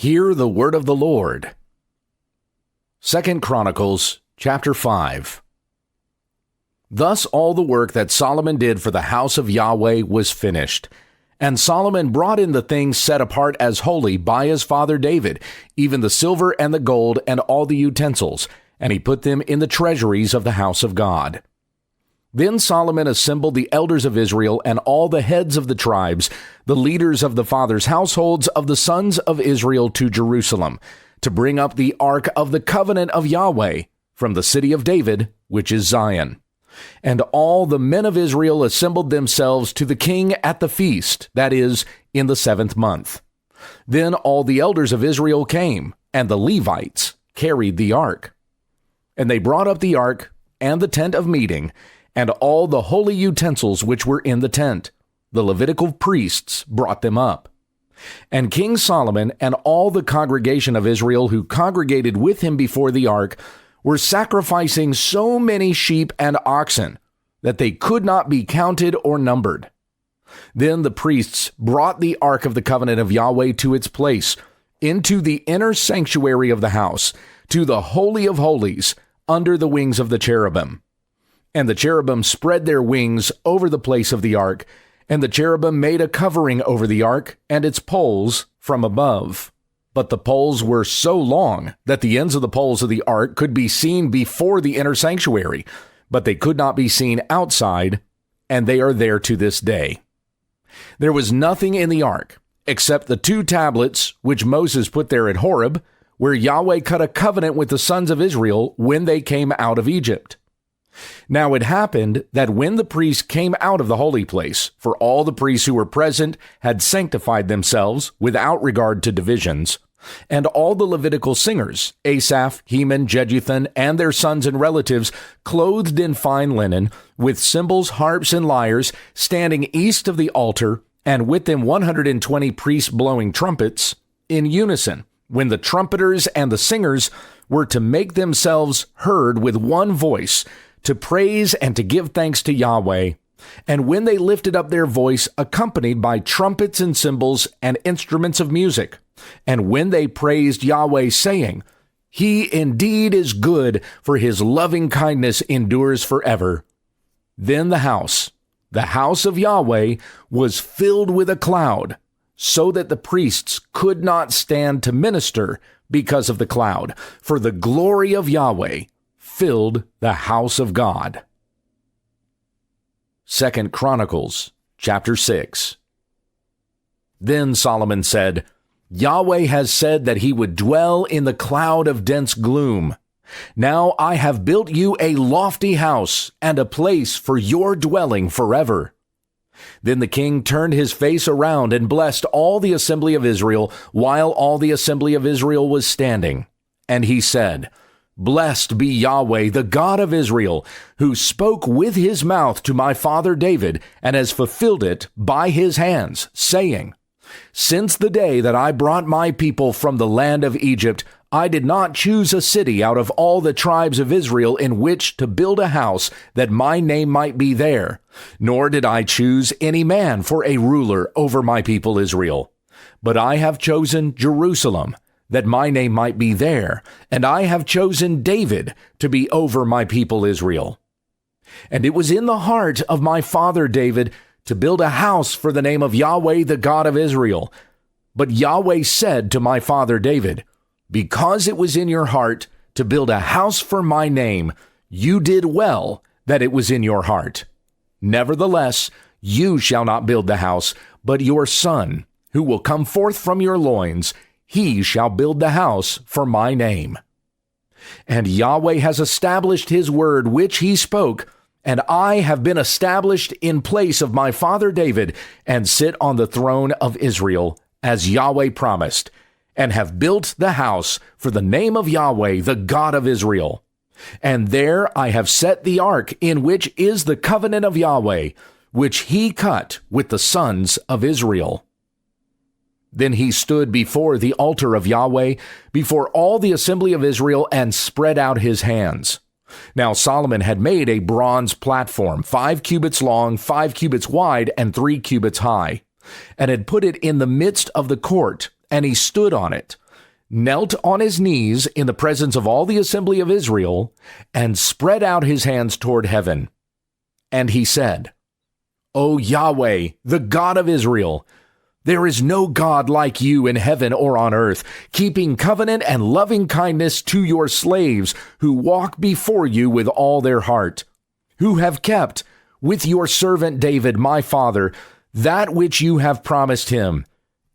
Hear the word of the Lord. 2 Chronicles chapter 5. Thus all the work that Solomon did for the house of Yahweh was finished. And Solomon brought in the things set apart as holy by his father David, even the silver and the gold and all the utensils, and he put them in the treasuries of the house of God. Then Solomon assembled the elders of Israel and all the heads of the tribes, the leaders of the fathers' households of the sons of Israel to Jerusalem, to bring up the ark of the covenant of Yahweh from the city of David, which is Zion. And all the men of Israel assembled themselves to the king at the feast, that is, in the 7th month. Then all the elders of Israel came, and the Levites carried the ark. And they brought up the ark and the tent of meeting, and all the holy utensils which were in the tent. The Levitical priests brought them up. And King Solomon and all the congregation of Israel who congregated with him before the ark were sacrificing so many sheep and oxen that they could not be counted or numbered. Then the priests brought the ark of the covenant of Yahweh to its place, into the inner sanctuary of the house, to the Holy of Holies, under the wings of the cherubim. And the cherubim spread their wings over the place of the ark, and the cherubim made a covering over the ark and its poles from above. But the poles were so long that the ends of the poles of the ark could be seen before the inner sanctuary, but they could not be seen outside, and they are there to this day. There was nothing in the ark except the 2 tablets which Moses put there at Horeb, where Yahweh cut a covenant with the sons of Israel when they came out of Egypt. Now it happened that when the priests came out of the holy place, for all the priests who were present had sanctified themselves without regard to divisions, and all the Levitical singers, Asaph, Heman, Jeduthun, and their sons and relatives, clothed in fine linen, with cymbals, harps, and lyres, standing east of the altar, and with them 120 priests blowing trumpets, in unison, when the trumpeters and the singers were to make themselves heard with one voice, to praise and to give thanks to Yahweh. And when they lifted up their voice, accompanied by trumpets and cymbals and instruments of music, and when they praised Yahweh, saying, He indeed is good, for his loving kindness endures forever. Then the house of Yahweh, was filled with a cloud, so that the priests could not stand to minister because of the cloud, for the glory of Yahweh filled the house of God. 2 Chronicles chapter 6. Then Solomon said, Yahweh has said that he would dwell in the cloud of dense gloom. Now I have built you a lofty house and a place for your dwelling forever. Then the king turned his face around and blessed all the assembly of Israel, while all the assembly of Israel was standing. And he said, Blessed be Yahweh, the God of Israel, who spoke with his mouth to my father David, and has fulfilled it by his hands, saying, Since the day that I brought my people from the land of Egypt, I did not choose a city out of all the tribes of Israel in which to build a house that my name might be there, nor did I choose any man for a ruler over my people Israel. But I have chosen Jerusalem, that my name might be there, and I have chosen David to be over my people Israel. And it was in the heart of my father David to build a house for the name of Yahweh, the God of Israel. But Yahweh said to my father David, Because it was in your heart to build a house for my name, you did well that it was in your heart. Nevertheless, you shall not build the house, but your son, who will come forth from your loins, he shall build the house for my name. And Yahweh has established his word which he spoke, and I have been established in place of my father David, and sit on the throne of Israel, as Yahweh promised, and have built the house for the name of Yahweh, the God of Israel. And there I have set the ark, in which is the covenant of Yahweh, which he cut with the sons of Israel. Then he stood before the altar of Yahweh, before all the assembly of Israel, and spread out his hands. Now Solomon had made a bronze platform, 5 cubits long, 5 cubits wide, and 3 cubits high, and had put it in the midst of the court, and he stood on it. knelt on his knees in the presence of all the assembly of Israel, and spread out his hands toward heaven. And he said, O Yahweh, the God of Israel, there is no God like you in heaven or on earth, keeping covenant and loving kindness to your slaves who walk before you with all their heart, who have kept, with your servant David, my father, that which you have promised him.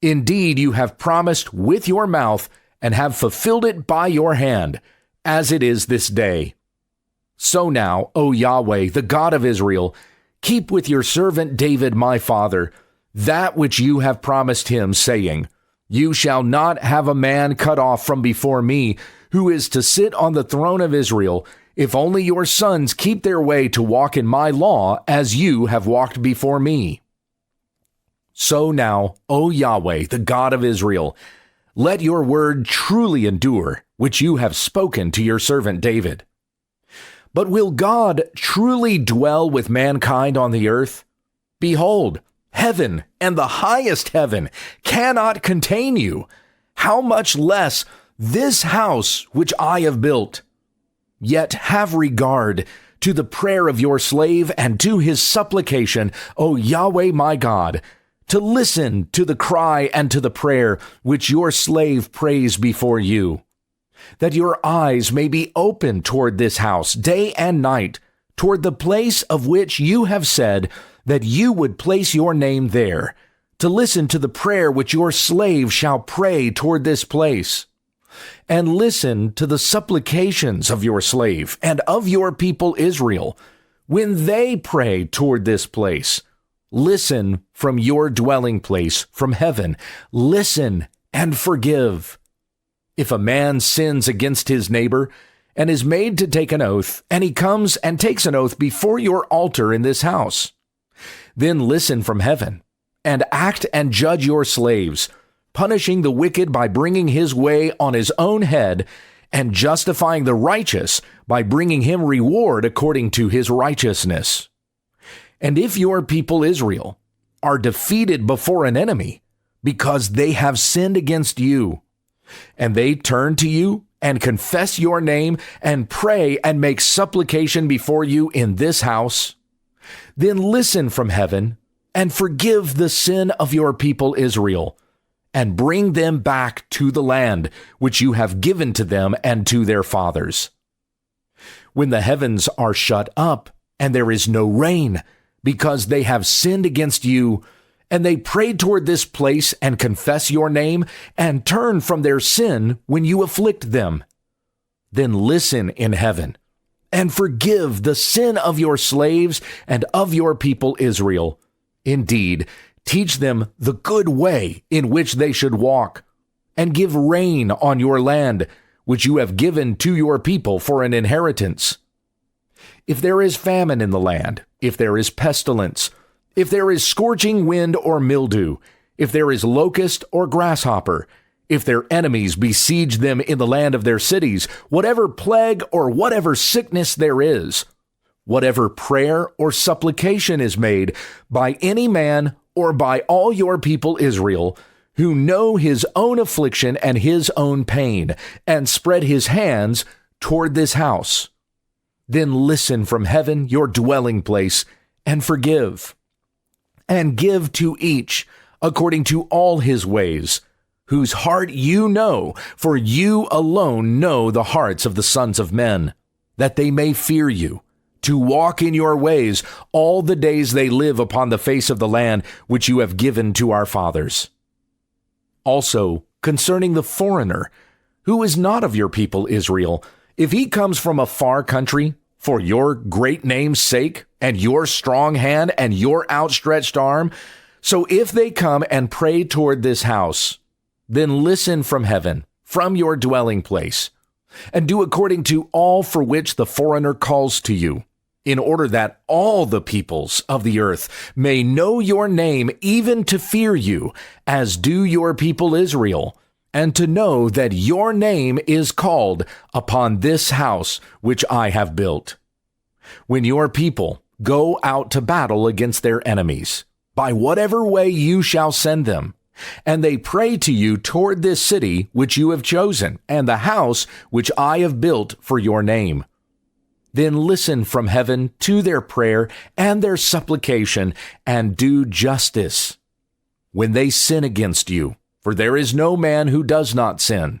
Indeed, you have promised with your mouth and have fulfilled it by your hand, as it is this day. So now, O Yahweh, the God of Israel, keep with your servant David, my father, that which you have promised him, saying, You shall not have a man cut off from before me, who is to sit on the throne of Israel, if only your sons keep their way to walk in my law, as you have walked before me. So now, O Yahweh, the God of Israel, let your word truly endure, which you have spoken to your servant David. But will God truly dwell with mankind on the earth? Behold, heaven and the highest heaven cannot contain you. How much less this house which I have built? Yet have regard to the prayer of your slave and to his supplication, O Yahweh my God, to listen to the cry and to the prayer which your slave prays before you, that your eyes may be open toward this house day and night, toward the place of which you have said that you would place your name there, to listen to the prayer which your slave shall pray toward this place. And listen to the supplications of your slave and of your people Israel, when they pray toward this place. Listen from your dwelling place, from heaven. Listen and forgive. If a man sins against his neighbor and is made to take an oath, and he comes and takes an oath before your altar in this house, then listen from heaven and act and judge your slaves, punishing the wicked by bringing his way on his own head, and justifying the righteous by bringing him reward according to his righteousness. And if your people Israel are defeated before an enemy because they have sinned against you, and they turn to you and confess your name and pray and make supplication before you in this house, then listen from heaven and forgive the sin of your people Israel, and bring them back to the land which you have given to them and to their fathers. When the heavens are shut up and there is no rain, because they have sinned against you, and they pray toward this place and confess your name and turn from their sin when you afflict them, then listen in heaven and forgive the sin of your slaves and of your people Israel. Indeed, teach them the good way in which they should walk, and give rain on your land, which you have given to your people for an inheritance. If there is famine in the land, if there is pestilence, if there is scorching wind or mildew, if there is locust or grasshopper, if their enemies besiege them in the land of their cities, whatever plague or whatever sickness there is, whatever prayer or supplication is made by any man or by all your people Israel, who know his own affliction and his own pain, and spread his hands toward this house, then listen from heaven, your dwelling place, and forgive, and give to each according to all his ways, whose heart you know, for you alone know the hearts of the sons of men, that they may fear you, to walk in your ways all the days they live upon the face of the land which you have given to our fathers. Also, concerning the foreigner, who is not of your people Israel, if he comes from a far country, for your great name's sake, and your strong hand, and your outstretched arm, so if they come and pray toward this house, then listen from heaven, from your dwelling place, and do according to all for which the foreigner calls to you, in order that all the peoples of the earth may know your name, even to fear you, as do your people Israel, and to know that your name is called upon this house which I have built. When your people go out to battle against their enemies, by whatever way you shall send them, And they pray to you toward this city which you have chosen, and the house which I have built for your name. Then listen from heaven to their prayer and their supplication, and do justice. When they sin against you, for there is no man who does not sin,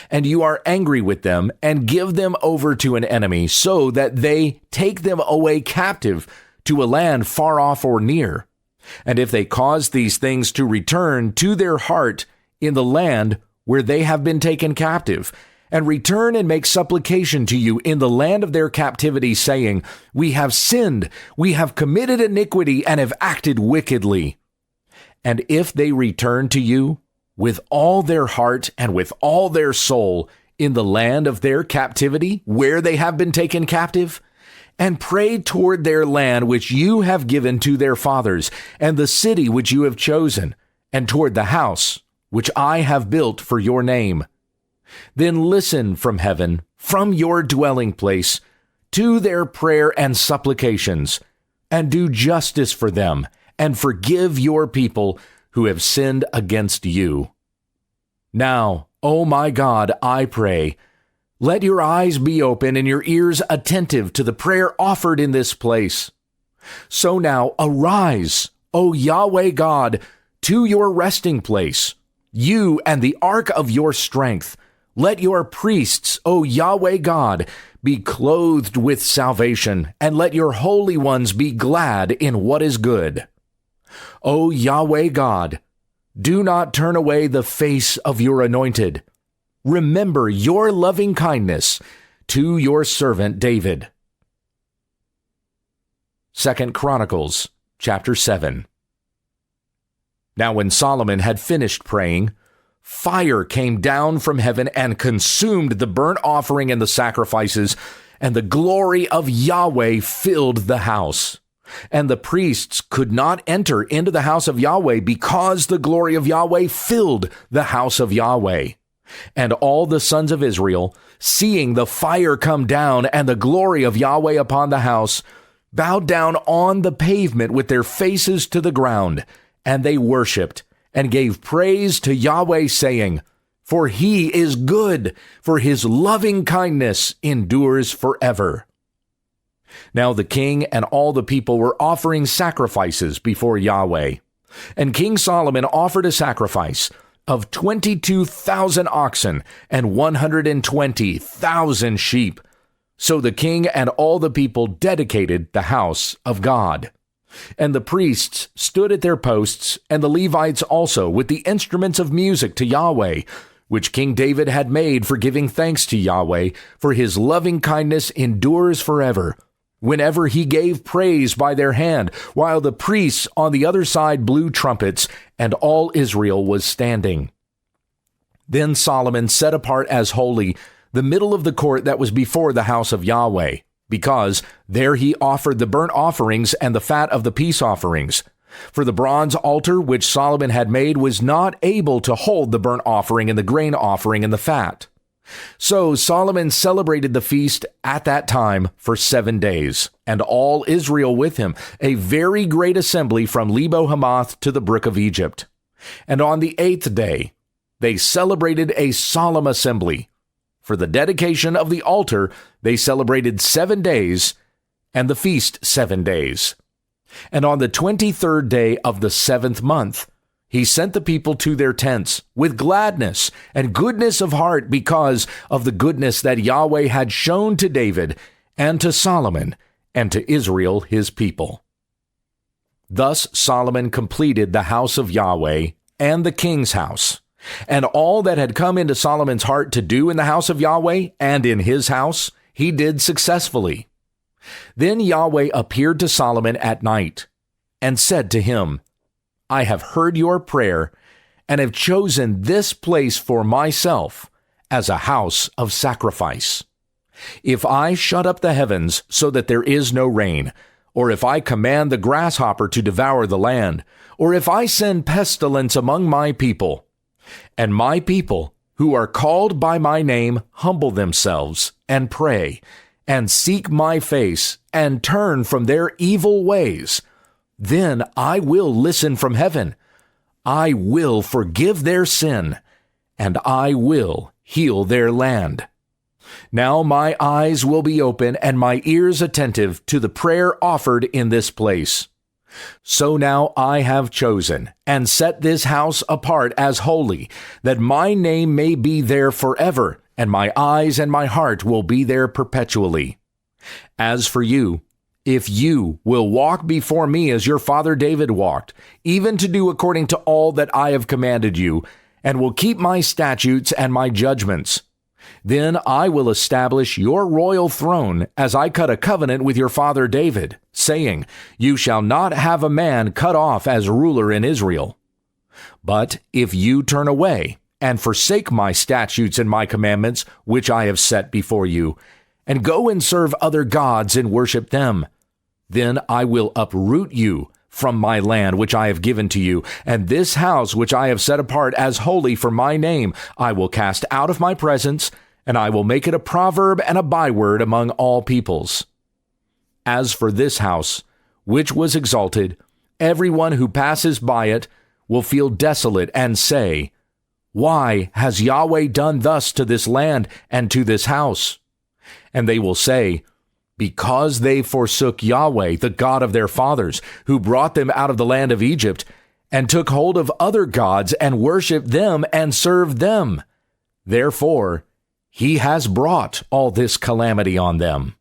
and you are angry with them, and give them over to an enemy, so that they take them away captive to a land far off or near. And if they cause these things to return to their heart in the land where they have been taken captive, and return and make supplication to you in the land of their captivity, saying, We have sinned, we have committed iniquity, and have acted wickedly. And if they return to you with all their heart and with all their soul in the land of their captivity, where they have been taken captive, and pray toward their land which you have given to their fathers, and the city which you have chosen, and toward the house which I have built for your name. Then listen from heaven, from your dwelling place, to their prayer and supplications, and do justice for them, and forgive your people who have sinned against you. Now, O my God, I pray, let your eyes be open and your ears attentive to the prayer offered in this place. So now arise, O Yahweh God, to your resting place, you and the ark of your strength. Let your priests, O Yahweh God, be clothed with salvation, and let your holy ones be glad in what is good. O Yahweh God, do not turn away the face of your anointed. Remember your loving kindness to your servant David. 2 Chronicles chapter 7. Now when Solomon had finished praying, fire came down from heaven and consumed the burnt offering and the sacrifices, and the glory of Yahweh filled the house. And the priests could not enter into the house of Yahweh because the glory of Yahweh filled the house of Yahweh. And all the sons of Israel, seeing the fire come down and the glory of Yahweh upon the house, bowed down on the pavement with their faces to the ground, and they worshipped and gave praise to Yahweh, saying, For he is good, for his loving kindness endures forever. Now the king and all the people were offering sacrifices before Yahweh. And King Solomon offered a sacrifice of 22,000 oxen and 120,000 sheep. So the king and all the people dedicated the house of God. And the priests stood at their posts, and the Levites also, with the instruments of music to Yahweh, which King David had made for giving thanks to Yahweh, for his loving kindness endures forever, whenever he gave praise by their hand, while the priests on the other side blew trumpets, and all Israel was standing. Then Solomon set apart as holy the middle of the court that was before the house of Yahweh, because there he offered the burnt offerings and the fat of the peace offerings. For the bronze altar which Solomon had made was not able to hold the burnt offering and the grain offering and the fat. So Solomon celebrated the feast at that time for 7 days, and all Israel with him, a very great assembly from Lebo Hamath to the brook of Egypt. And on the 8th day, they celebrated a solemn assembly. For the dedication of the altar, they celebrated 7 days, and the feast 7 days. And on the 23rd day of the 7th month, he sent the people to their tents with gladness and goodness of heart because of the goodness that Yahweh had shown to David and to Solomon and to Israel his people. Thus Solomon completed the house of Yahweh and the king's house, and all that had come into Solomon's heart to do in the house of Yahweh and in his house, he did successfully. Then Yahweh appeared to Solomon at night and said to him, I have heard your prayer and have chosen this place for myself as a house of sacrifice. If I shut up the heavens so that there is no rain, or if I command the grasshopper to devour the land, or if I send pestilence among my people, and my people who are called by my name humble themselves and pray and seek my face and turn from their evil ways, then I will listen from heaven. I will forgive their sin, and I will heal their land. Now my eyes will be open and my ears attentive to the prayer offered in this place. So now I have chosen and set this house apart as holy, that my name may be there forever, and my eyes and my heart will be there perpetually. As for you, if you will walk before me as your father David walked, even to do according to all that I have commanded you, and will keep my statutes and my judgments, then I will establish your royal throne, as I cut a covenant with your father David, saying, You shall not have a man cut off as ruler in Israel. But if you turn away and forsake my statutes and my commandments, which I have set before you, and go and serve other gods and worship them, then I will uproot you from my land which I have given to you, and this house which I have set apart as holy for my name I will cast out of my presence, and I will make it a proverb and a byword among all peoples. As for this house, which was exalted, everyone who passes by it will feel desolate and say, Why has Yahweh done thus to this land and to this house? And they will say, Because they forsook Yahweh, the God of their fathers, who brought them out of the land of Egypt, and took hold of other gods and worshipped them and served them. Therefore, he has brought all this calamity on them.